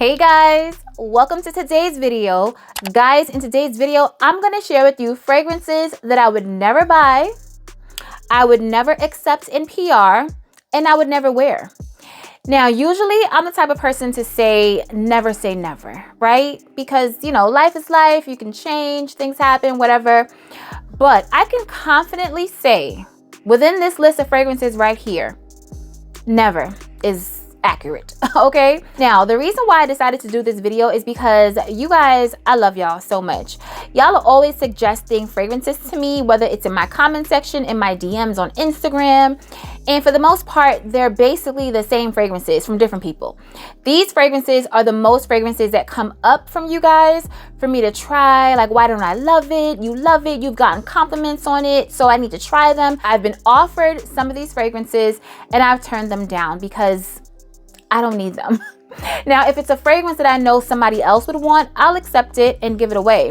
Hey guys, welcome to today's video. Guys, in today's video, I'm going to share with you fragrances that I would never buy, I would never accept in PR, and I would never wear. Now, usually I'm the type of person to say never, right? Because, you know, life is life, you can change, things happen, whatever. But I can confidently say within this list of fragrances right here, never is accurate. Okay, now the reason why I decided to do this video is because you guys, I love y'all so much. Y'all are always suggesting fragrances to me, whether it's in my comment section, in my DMs on Instagram, and for the most part they're basically the same fragrances from different people. These fragrances are the most fragrances that come up from you guys for me to try. Like, why don't I love it? You love it, you've gotten compliments on it, so I need to try them. I've been offered some of these fragrances and I've turned them down because I don't need them. Now, if it's a fragrance that I know somebody else would want, I'll accept it and give it away.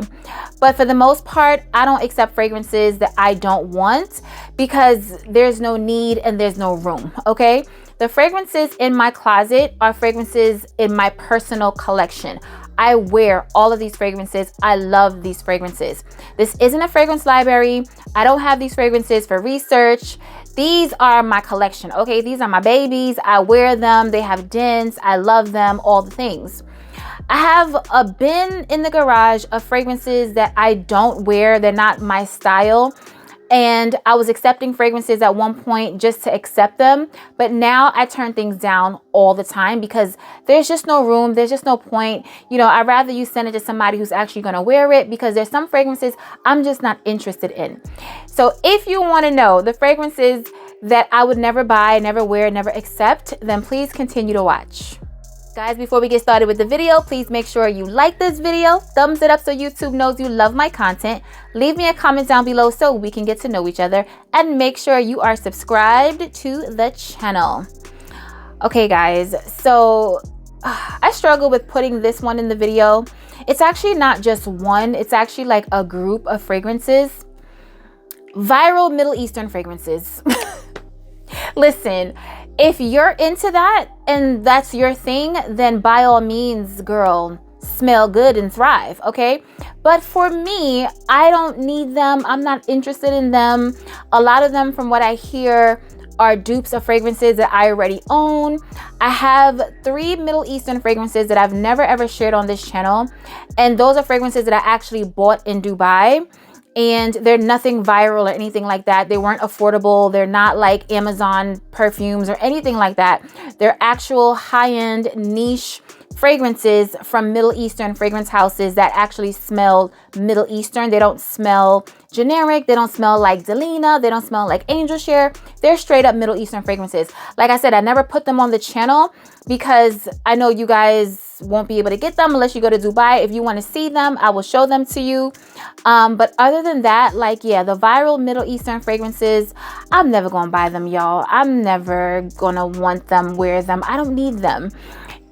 But for the most part, I don't accept fragrances that I don't want because there's no need and there's no room, okay? The fragrances in my closet are fragrances in my personal collection. I wear all of these fragrances. I love these fragrances. This isn't a fragrance library. I don't have these fragrances for research. These are my collection, okay? These are my babies. I wear them. They have dents. I love them, all the things. I have a bin in the garage of fragrances that I don't wear. They're not my style. And I was accepting fragrances at one point just to accept them. But now I turn things down all the time because there's just no room. There's just no point. You know, I'd rather you send it to somebody who's actually going to wear it because there's some fragrances I'm just not interested in. So if you want to know the fragrances that I would never buy, never wear, never accept, then please continue to watch. Guys, before we get started with the video, please make sure you like this video, thumbs it up so YouTube knows you love my content, leave me a comment down below so we can get to know each other, and make sure you are subscribed to the channel. Okay guys, so I struggle with putting this one in the video. It's actually not just one, it's actually like a group of fragrances. Viral Middle Eastern fragrances. Listen, if you're into that and that's your thing, then by all means, girl, smell good and thrive, okay? But for me, I don't need them. I'm not interested in them. A lot of them, from what I hear, are dupes of fragrances that I already own. I have 3 Middle Eastern fragrances that I've never ever shared on this channel. And those are fragrances that I actually bought in Dubai. And they're nothing viral or anything like that. They weren't affordable. They're not like Amazon perfumes or anything like that. They're actual high-end niche fragrances from Middle Eastern fragrance houses that actually smell Middle Eastern. They don't smell generic. They don't smell like Delina. They don't smell like Angel Share. They're straight up Middle Eastern fragrances. Like I said, I never put them on the channel because I know you guys won't be able to get them unless you go to Dubai. If you want to see them, I will show them to you. But other than that, like, yeah, the viral Middle Eastern fragrances, I'm never gonna buy them, y'all. I'm never gonna want them, wear them. I don't need them.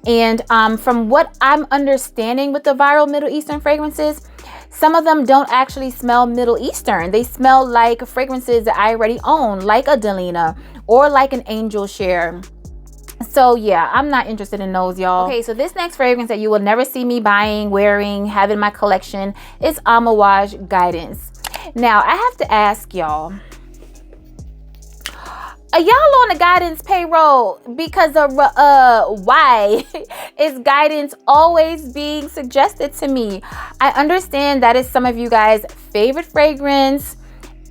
And from what I'm understanding with the viral Middle Eastern fragrances, some of them don't actually smell Middle Eastern. They smell like fragrances that I already own, like a Delina or like an Angel Share. So yeah, I'm not interested in those, y'all. Okay, so this next fragrance that you will never see me buying, wearing, have in my collection is Amouage Guidance. Now, I have to ask y'all, are y'all on the Guidance payroll? Because of why is Guidance always being suggested to me? I understand that is some of you guys' favorite fragrance,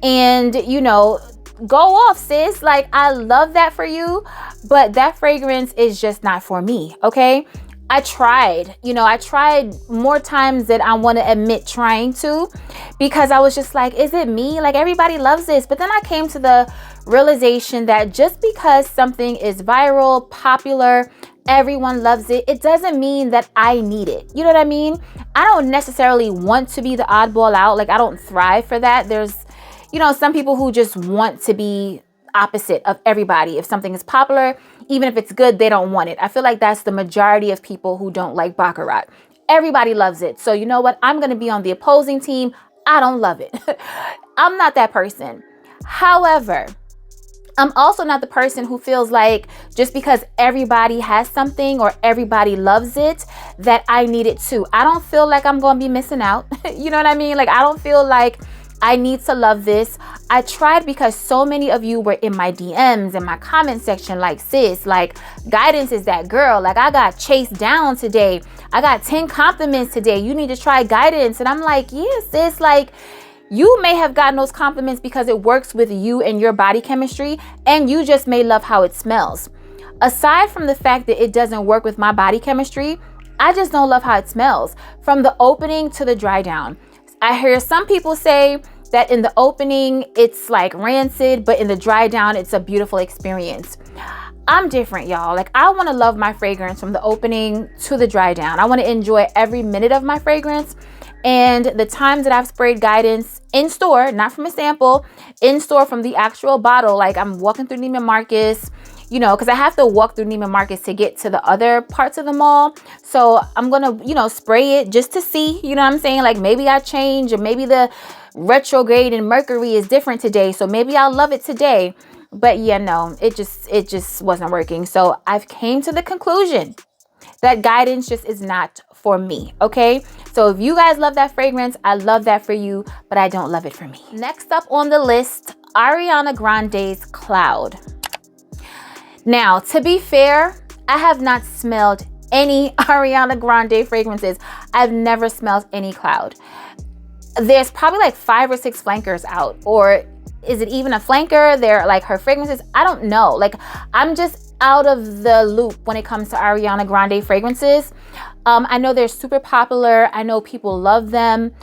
and you know, go off, sis. Like, I love that for you, but that fragrance is just not for me, okay? I tried, you know, I tried more times than I want to admit trying to, because I was just like, is it me? Like, everybody loves this. But then I came to the realization that just because something is viral, popular, everyone loves it, it doesn't mean that I need it. You know what I mean? I don't necessarily want to be the oddball out. Like, I don't thrive for that. There's, you know, some people who just want to be opposite of everybody. If something is popular, even if it's good, they don't want it. I feel like that's the majority of people who don't like Baccarat. Everybody loves it. So you know what? I'm going to be on the opposing team. I don't love it. I'm not that person. However, I'm also not the person who feels like just because everybody has something or everybody loves it, that I need it too. I don't feel like I'm going to be missing out. You know what I mean? Like, I don't feel like I need to love this. I tried because so many of you were in my DMs, in my comment section, like, sis, like, guidance is that girl. Like, I got chased down today. I got 10 compliments today. You need to try guidance. And I'm like, yeah, sis, like, you may have gotten those compliments because it works with you and your body chemistry, and you just may love how it smells. Aside from the fact that it doesn't work with my body chemistry, I just don't love how it smells. From the opening to the dry down. I hear some people say that in the opening, it's like rancid, but in the dry down, it's a beautiful experience. I'm different, y'all. Like, I want to love my fragrance from the opening to the dry down. I want to enjoy every minute of my fragrance. And the times that I've sprayed guidance in store, not from a sample, in store from the actual bottle, like I'm walking through Neiman Marcus, you know, because I have to walk through Neiman Marcus to get to the other parts of the mall. So I'm going to, you know, spray it just to see, you know what I'm saying? Like, maybe I change, or maybe the retrograde in Mercury is different today. So maybe I'll love it today. But yeah, no, it just wasn't working. So I've came to the conclusion that guidance just is not for me, okay? So if you guys love that fragrance, I love that for you, but I don't love it for me. Next up on the list, Ariana Grande's Cloud. Now, to be fair, I have not smelled any Ariana Grande fragrances. I've never smelled any Cloud. There's probably like 5 or 6 flankers out, or is it even a flanker? They're like her fragrances. I don't know. Like, I'm just out of the loop when it comes to Ariana Grande fragrances. I know they're super popular. I know people love them,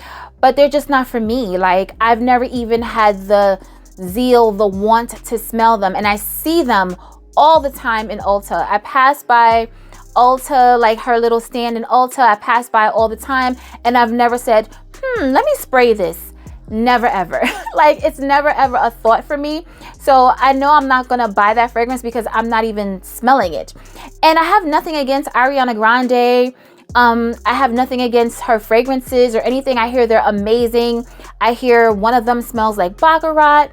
but they're just not for me. Like, I've never even had the zeal, the want to smell them. And I see them all the time in Ulta. I pass by Ulta, like her little stand in Ulta. I pass by all the time, and I've never said, let me spray this. Never ever. Like, it's never ever a thought for me. So I know I'm not gonna buy that fragrance because I'm not even smelling it. And I have nothing against Ariana Grande. I have nothing against her fragrances or anything. I hear they're amazing. I hear one of them smells like Baccarat.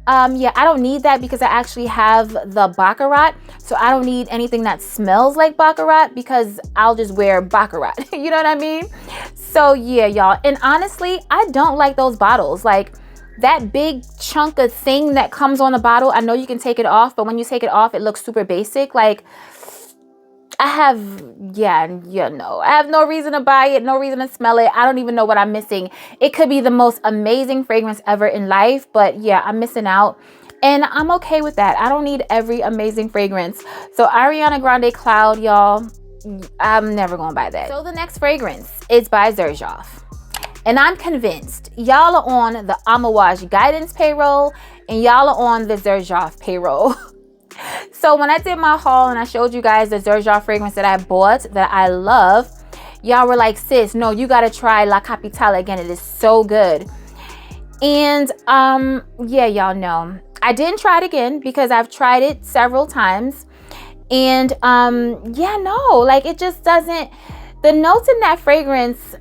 Yeah, I don't need that because I actually have the Baccarat. So I don't need anything that smells like Baccarat because I'll just wear Baccarat. You know what I mean? So yeah, y'all. And honestly, I don't like those bottles. Like, that big chunk of thing that comes on the bottle, I know you can take it off, but when you take it off, it looks super basic. Like, I have no reason to buy it, no reason to smell it. I don't even know what I'm missing. It could be the most amazing fragrance ever in life, but yeah, I'm missing out. And I'm okay with that. I don't need every amazing fragrance. So Ariana Grande Cloud, y'all, I'm never gonna buy that. So the next fragrance is by Xerjoff. And I'm convinced y'all are on the Amouage guidance payroll and y'all are on the Xerjoff payroll. So when I did my haul and I showed you guys the Xerjoff fragrance that I bought that I love, y'all were like, sis, no, you gotta try La Capitale again. It is so good. And yeah, y'all know. I didn't try it again because I've tried it several times. And yeah, no, like, it just doesn't, the notes in that fragrance,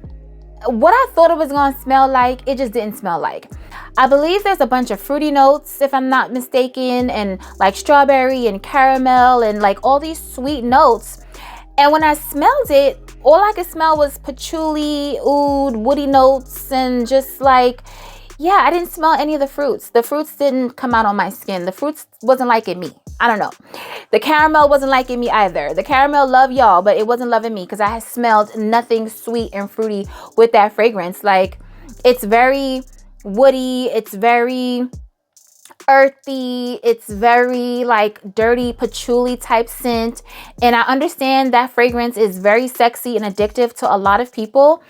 what I thought it was gonna smell like, it just didn't smell like. I believe there's a bunch of fruity notes, if I'm not mistaken, and like strawberry and caramel and like all these sweet notes. And when I smelled it, all I could smell was patchouli, oud, woody notes, and just like, yeah, I didn't smell any of the fruits. The fruits didn't come out on my skin. The fruits wasn't liking me. I don't know. The caramel wasn't liking me either. The caramel loved y'all, but it wasn't loving me because I had smelled nothing sweet and fruity with that fragrance. Like, it's very woody, it's very earthy, it's very like dirty patchouli type scent. And I understand that fragrance is very sexy and addictive to a lot of people.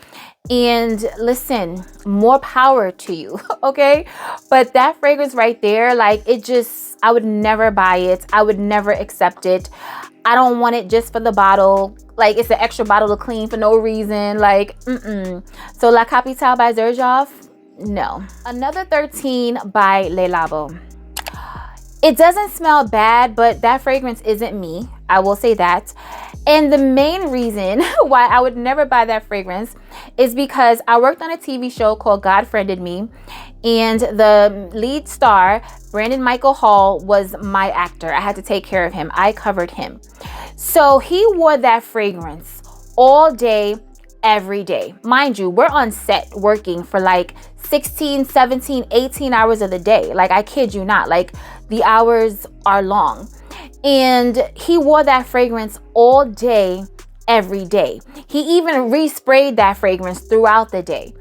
And listen, more power to you, okay? But that fragrance right there, like, it just, I would never buy it. I would never accept it. I don't want it just for the bottle. Like, it's an extra bottle to clean for no reason. Like, So La Capitale by Xerjoff, no. Another 13 by Le Labo. It doesn't smell bad, but that fragrance isn't me. I will say that. And the main reason why I would never buy that fragrance is because I worked on a TV show called God Friended Me, and the lead star, Brandon Michael Hall, was my actor. I had to take care of him. I covered him. So he wore that fragrance all day, every day. Mind you, we're on set working for like 16, 17, 18 hours of the day. Like, I kid you not. Like, the hours are long. And he wore that fragrance all day, every day. He even resprayed that fragrance throughout the day.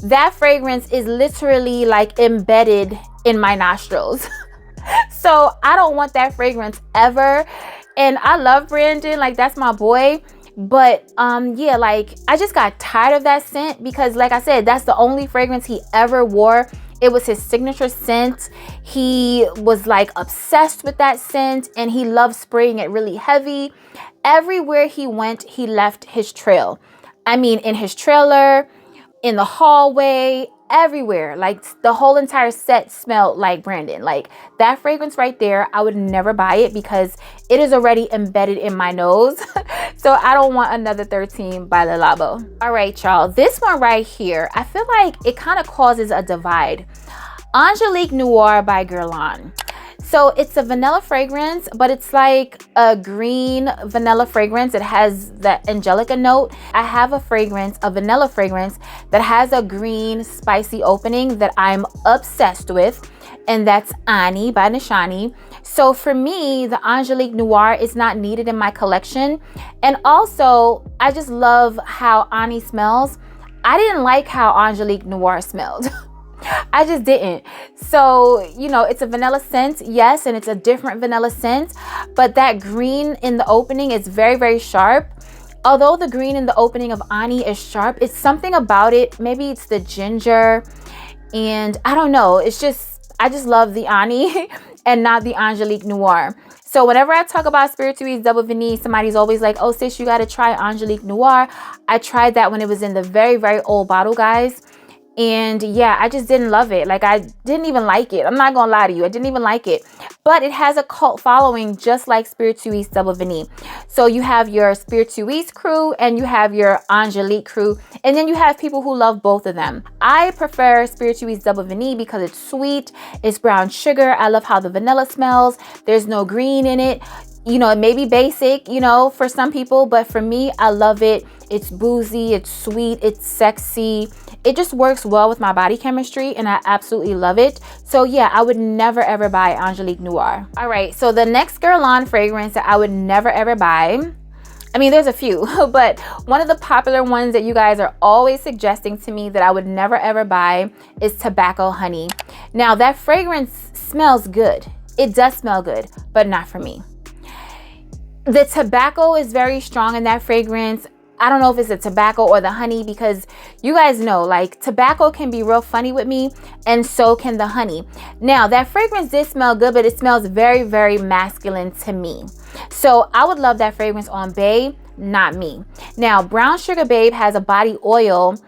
That fragrance is literally like embedded in my nostrils. So I don't want that fragrance ever. And I love Brandon, like, that's my boy. But yeah, like, I just got tired of that scent because, like I said, that's the only fragrance he ever wore. It was his signature scent. He was like obsessed with that scent, and he loved spraying it really heavy. Everywhere he went, he left his trail. I mean, in his trailer, in the hallway, everywhere. Like, the whole entire set smelled like Brandon. Like, that fragrance right there, I would never buy it because it is already embedded in my nose. So I don't want another 13 by Le Labo. All right, y'all, this one right here, I feel like it kind of causes a divide. Angelique Noir by Guerlain. So it's a vanilla fragrance, but it's like a green vanilla fragrance. It has that Angelica note. I have a vanilla fragrance that has a green spicy opening that I'm obsessed with, and that's Ani by Nishani. So for me, the Angelique Noir is not needed in my collection. And also, I just love how Ani smells. I didn't like how Angelique Noir smelled. I just didn't. So, you know, it's a vanilla scent, yes, and it's a different vanilla scent, but that green in the opening is very, very sharp. Although the green in the opening of Ani is sharp, it's something about it. Maybe it's the ginger, and I don't know. It's just, I just love the Ani and not the Angelique Noir. So whenever I talk about Spiritueuse Double Vanille, somebody's always like, oh sis, you got to try Angelique Noir. I tried that when it was in the very, very old bottle, guys. And yeah, I just didn't love it. Like, I didn't even like it. I'm not gonna lie to you, I didn't even like it. But it has a cult following, just like Spiritueuse Double Vanille. So you have your Spiritueuse crew and you have your Angelique crew, and then you have people who love both of them. I prefer Spiritueuse Double Vanille because it's sweet, it's brown sugar. I love how the vanilla smells. There's no green in it. You know, it may be basic, you know, for some people, but for me, I love it. It's boozy, it's sweet, it's sexy. It just works well with my body chemistry, and I absolutely love it. So yeah, I would never ever buy Angelique Noir. All right, so the next Guerlain fragrance that I would never ever buy, I mean, there's a few, but one of the popular ones that you guys are always suggesting to me that I would never ever buy is Tobacco Honey. Now, that fragrance smells good. It does smell good, but not for me. The tobacco is very strong in that fragrance. I don't know if it's the tobacco or the honey, because you guys know, like, tobacco can be real funny with me, and so can the honey. Now, that fragrance did smell good, but it smells very, very masculine to me. So I would love that fragrance on Babe, not me. Now, Brown Sugar Babe has a body oil,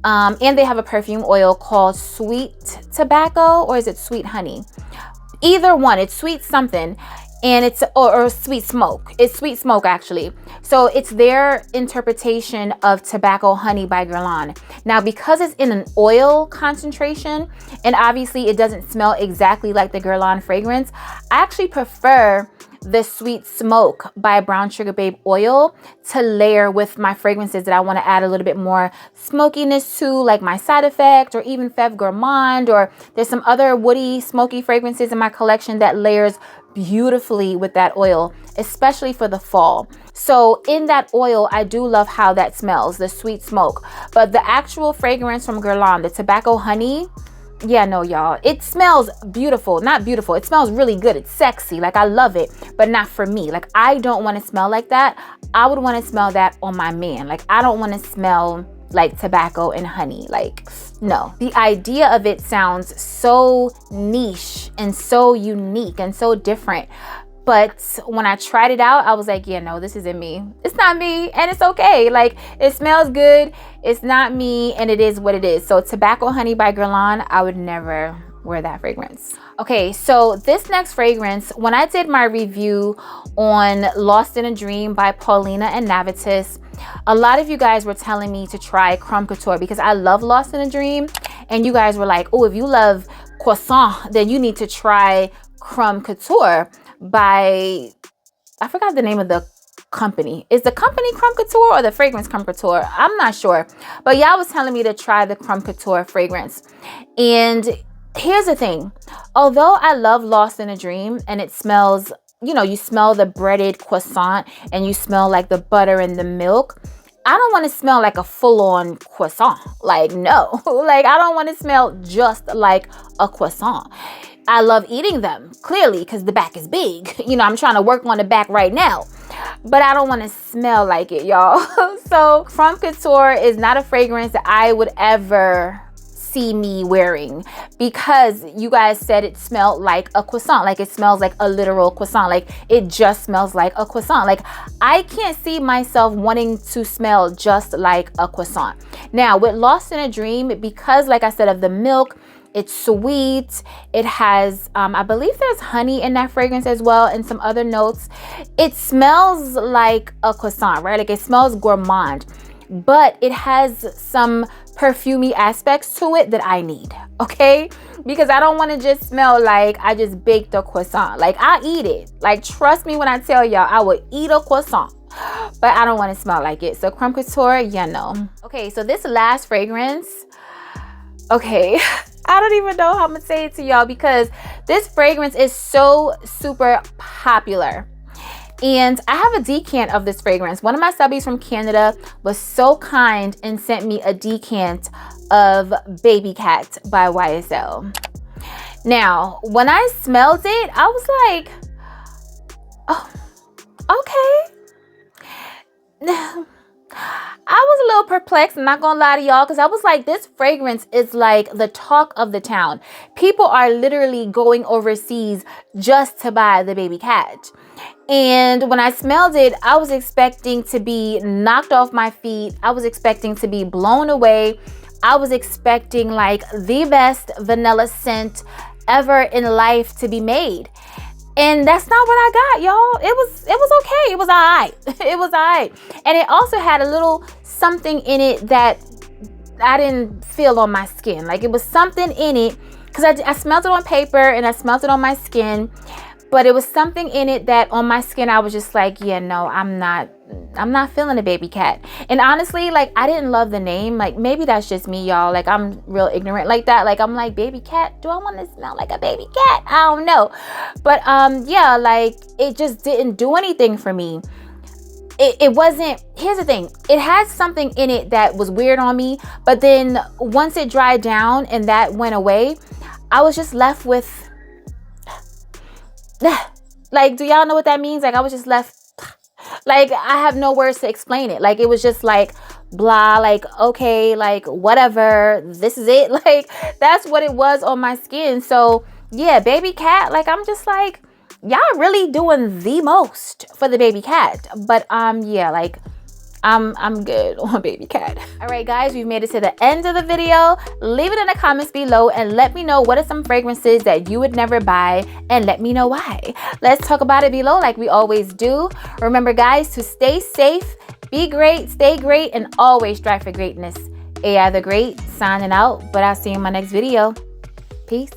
and they have a perfume oil called Sweet Tobacco, or is it Sweet Honey? Either one, it's sweet something. And it's, or Sweet Smoke. It's Sweet Smoke, actually. So it's their interpretation of Tobacco Honey by Guerlain. Now, because it's in an oil concentration, and obviously it doesn't smell exactly like the Guerlain fragrance, I actually prefer the Sweet Smoke by Brown Sugar Babe oil to layer with my fragrances that I want to add a little bit more smokiness to, like my Side Effect or even Fève Gourmande, or there's some other woody, smoky fragrances in my collection that layers beautifully with that oil, especially for the fall. So in that oil, I do love how that smells, the Sweet Smoke. But the actual fragrance from Guerlain, the Tobacco Honey, yeah, no, y'all, it smells beautiful. Not beautiful, it smells really good. It's sexy, like, I love it, but not for me. Like, I don't want to smell like that. I would want to smell that on my man. Like, I don't want to smell like tobacco and honey. Like, no. The idea of it sounds so niche and so unique and so different. But when I tried it out, I was like, yeah, no, this isn't me. It's not me, and it's okay. Like, it smells good. It's not me, and it is what it is. So Tobacco Honey by Guerlain, I would never wear that fragrance. Okay, so this next fragrance, when I did my review on Lost in a Dream by Paulina and Navitus, a lot of you guys were telling me to try Crumb Couture because I love Lost in a Dream. And you guys were like, oh, if you love croissant, then you need to try Crumb Couture by, I forgot the name of the company. Is the company Crumb Couture or the fragrance Crumb Couture? I'm not sure. But y'all was telling me to try the Crumb Couture fragrance. And here's the thing. Although I love Lost in a Dream and it smells, you know, you smell the breaded croissant and you smell like the butter and the milk, I don't want to smell like a full-on croissant. Like, no. Like, I don't want to smell just like a croissant. I love eating them, clearly, because the back is big. You know, I'm trying to work on the back right now. But I don't want to smell like it, y'all. So, Crumb Couture is not a fragrance that I would ever see me wearing because you guys said it smelled like a croissant, like it smells like a literal croissant, like it just smells like a croissant. Like I can't see myself wanting to smell just like a croissant. Now with Lost in a Dream, because like I said, of the milk, it's sweet, it has I believe there's honey in that fragrance as well and some other notes. It smells like a croissant, right? Like it smells gourmand, but it has some perfumey aspects to it that I need, okay? Because I don't want to just smell like I just baked a croissant. Like I eat it. Like trust me when I tell y'all, I will eat a croissant, but I don't want to smell like it. So Crumb Couture, yeah, no. Okay, so this last fragrance, okay, I don't even know how I'm gonna say it to y'all because this fragrance is so super popular. And I have a decant of this fragrance. One of my subbies from Canada was so kind and sent me a decant of Baby Cat by YSL. Now, when I smelled it, I was like, oh, okay. I was a little perplexed, I'm not gonna lie to y'all, because I was like, this fragrance is like the talk of the town. People are literally going overseas just to buy the Baby Cat. And when I smelled it, I was expecting to be knocked off my feet. I was expecting to be blown away. I was expecting like the best vanilla scent ever in life to be made. And that's not what I got, y'all. It was okay. It was all right. It was all right. And it also had a little something in it that I didn't feel on my skin. Like it was something in it, because I smelled it on paper and I smelled it on my skin. But it was something in it that on my skin, I was just like, yeah, no, I'm not feeling a Baby Cat. And honestly, like, I didn't love the name. Like, maybe that's just me, y'all. Like, I'm real ignorant like that. Like, I'm like, Baby Cat? Do I want to smell like a baby cat? I don't know. But, yeah, like, it just didn't do anything for me. It wasn't, here's the thing. It had something in it that was weird on me. But then once it dried down and that went away, I was just left with, like, do y'all know what that means? Like, I was just left, like, I have no words to explain it. Like, it was just like, blah, like, okay, like, whatever, this is it. Like, that's what it was on my skin. So, yeah, Baby Cat, like, I'm just like, y'all really doing the most for the Baby Cat. But, yeah, like, I'm good on Baby Cat. All right, guys, we've made it to the end of the video. Leave it in the comments below and let me know what are some fragrances that you would never buy and let me know why. Let's talk about it below like we always do. Remember, guys, to stay safe, be great, stay great, and always strive for greatness. AI the Great signing out, but I'll see you in my next video. Peace.